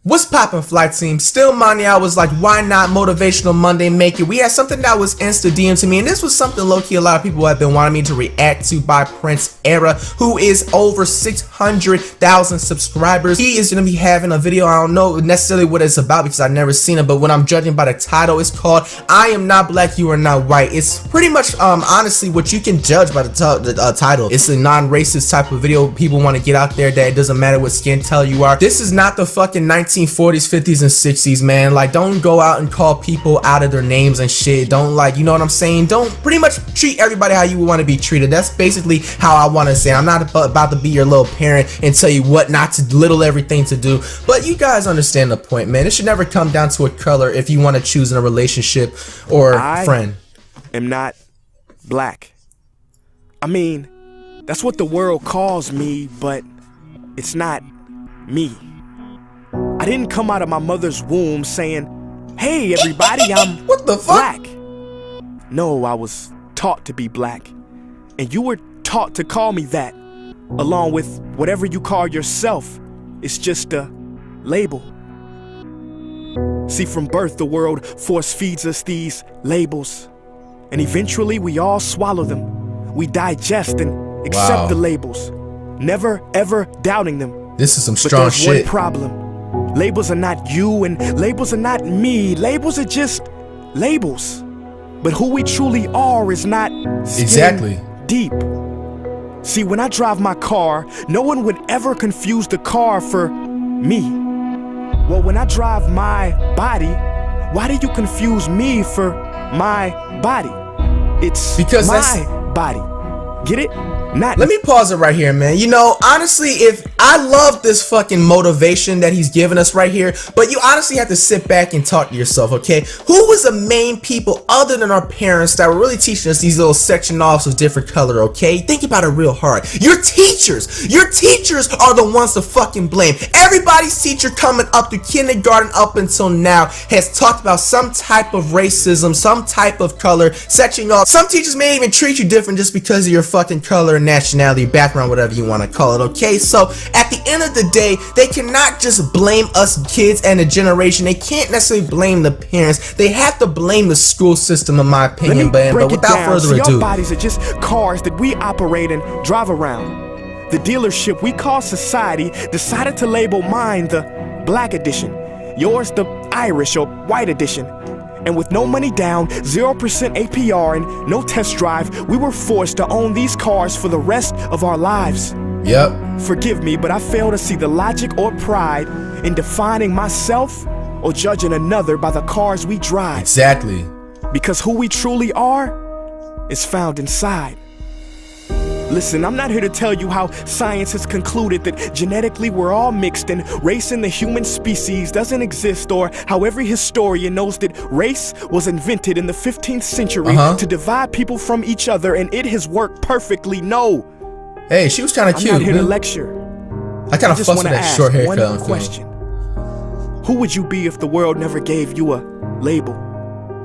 What's poppin', flight team? Still Money. I was like, why not Motivational Monday make it? We had something that was insta DM to me, and this was something low-key a lot of people have been wanting me to react to by Prince Era, who is over 600,000 subscribers. He is gonna be having a video. I don't know necessarily what it's about because I've never seen it, but when I'm judging by the title, it's called I Am Not Black, You Are Not White. It's pretty much honestly what you can judge by the title. It's a non-racist type of video. People want to get out there that it doesn't matter what skin color you are. This is not the fucking 1940s, 50s, and 60s, man. Like, don't go out and call people out of their names and shit. Don't, like, you know what I'm saying? Don't pretty much treat everybody how you would want to be treated. That's basically how I want to say. I'm not about to be your little parent and tell you what not to, little everything to do. But you guys understand the point, man. It should never come down to a color if you want to choose in a relationship or friend. I am not black. I mean, that's what the world calls me, but it's not me. I didn't come out of my mother's womb saying, hey everybody, I'm what the fuck? Black. No, I was taught to be black. And you were taught to call me that, along with whatever you call yourself. It's just a label. See, from birth, the world force feeds us these labels. And eventually we all swallow them. We digest and accept the labels, never ever doubting them. This is some strong shit. But there's one problem. Labels are not you and labels are not me. Labels are just labels. But who we truly are is not skin deep. See, when I drive my car, no one would ever confuse the car for me. Well, when I drive my body, why do you confuse me for my body? It's because my body. Get it? Not. Let me pause it right here, man. You know, honestly, if I love this fucking motivation that he's giving us right here, but you honestly have to sit back and talk to yourself, okay? Who was the main people other than our parents that were really teaching us these little section offs of different color, okay? Think about it real hard. Your teachers. Your teachers are the ones to fucking blame. Everybody's teacher coming up through kindergarten up until now has talked about some type of racism, some type of color, section off. Some teachers may even treat you different just because of your fucking color, nationality, background, whatever you want to call it, okay? So at the end of the day, they cannot just blame us kids and the generation. They can't necessarily blame the parents. They have to blame the school system, in my opinion. But without further ado, your bodies are just cars that we operate and drive around. The dealership we call society decided to label mine the black edition, yours the Irish or white edition. And with no money down, 0% APR, and no test drive, we were forced to own these cars for the rest of our lives. Yep. Forgive me, but I fail to see the logic or pride in defining myself or judging another by the cars we drive. Exactly. Because who we truly are is found inside. Listen, I'm not here to tell you how science has concluded that genetically we're all mixed and race in the human species doesn't exist, or how every historian knows that race was invented in the 15th century to divide people from each other and it has worked perfectly. No. Hey, she was kind of cute. I'm not here to lecture. I kind of fussed with that short haircut. One question. Who would you be if the world never gave you a label?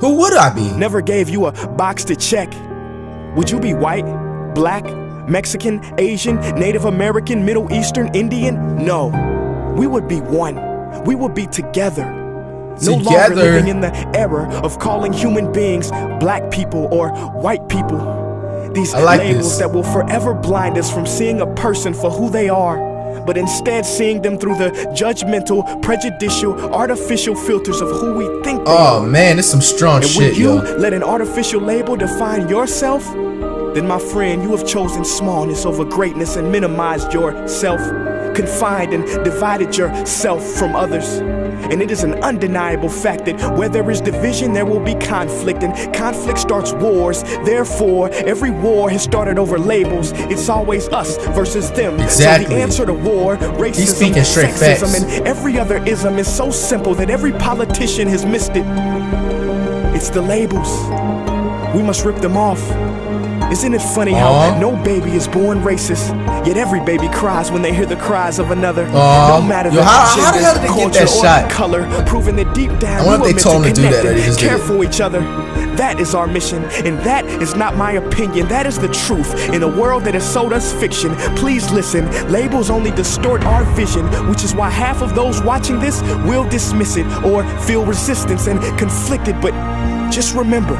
Who would I be? Never gave you a box to check. Would you be white, black, Mexican, Asian, Native American, Middle Eastern, Indian? No. We would be one. We would be together. No longer living in the era of calling human beings black people or white people. These labels that will forever blind us from seeing a person for who they are, but instead seeing them through the judgmental, prejudicial, artificial filters of who we think they are. Oh man, this is some strong shit, yo. When you let an artificial label define yourself, then my friend, you have chosen smallness over greatness and minimized yourself, confined and divided yourself from others. And it is an undeniable fact that where there is division, there will be conflict, and conflict starts wars. Therefore, every war has started over labels. It's always us versus them. Exactly. So the answer to war, racism, sexism, and every other ism is so simple that every politician has missed it. It's the labels. We must rip them off. Isn't it funny how no baby is born racist, yet every baby cries when they hear the cries of another? No matter the how the hell did they get that shot? Color, proving that deep down I wonder if they told him to do that, or they just care for each other. That is our mission, and that is not my opinion. That is the truth. In a world that has sold us fiction, please listen. Labels only distort our vision, which is why half of those watching this will dismiss it or feel resistance and conflicted. But just remember,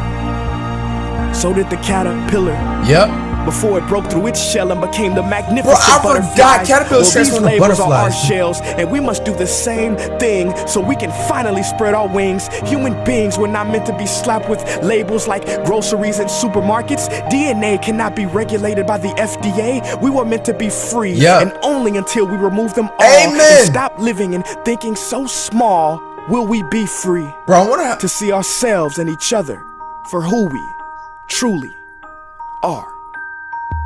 so did the caterpillar. Yep. Before it broke through its shell and became the magnificent butterflies. Bro, I forgot caterpillars transform into butterflies. Are our shells, and we must do the same thing so we can finally spread our wings. Human beings were not meant to be slapped with labels like groceries and supermarkets. DNA cannot be regulated by the FDA. We were meant to be free, and only until we remove them all and stop living and thinking so small will we be free. Bro, I wonder to see ourselves and each other for who we truly are.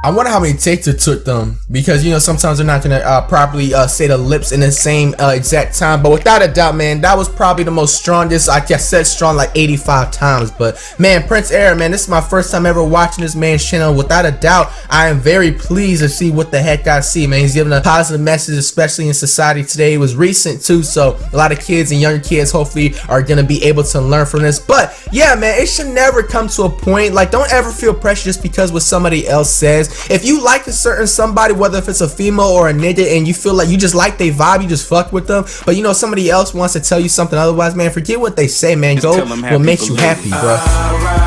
I wonder how many takes it took them, because, you know, sometimes they're not gonna properly say the lips in the same exact time. But without a doubt, man, that was probably the most strongest. I said strong like 85 times. But man, Prince Era, man, this is my first time ever watching this man's channel. Without a doubt, I am very pleased to see what the heck I see, man. He's giving a positive message, especially in society today. It was recent too, so a lot of kids and younger kids hopefully are gonna be able to learn from this. But yeah, man, it should never come to a point like, don't ever feel pressure just because what somebody else says. If you like a certain somebody, whether if it's a female or a nigga, and you feel like you just like their vibe, you just fuck with them, but you know somebody else wants to tell you something otherwise, man, forget what they say, man. Go what makes you happy, bro.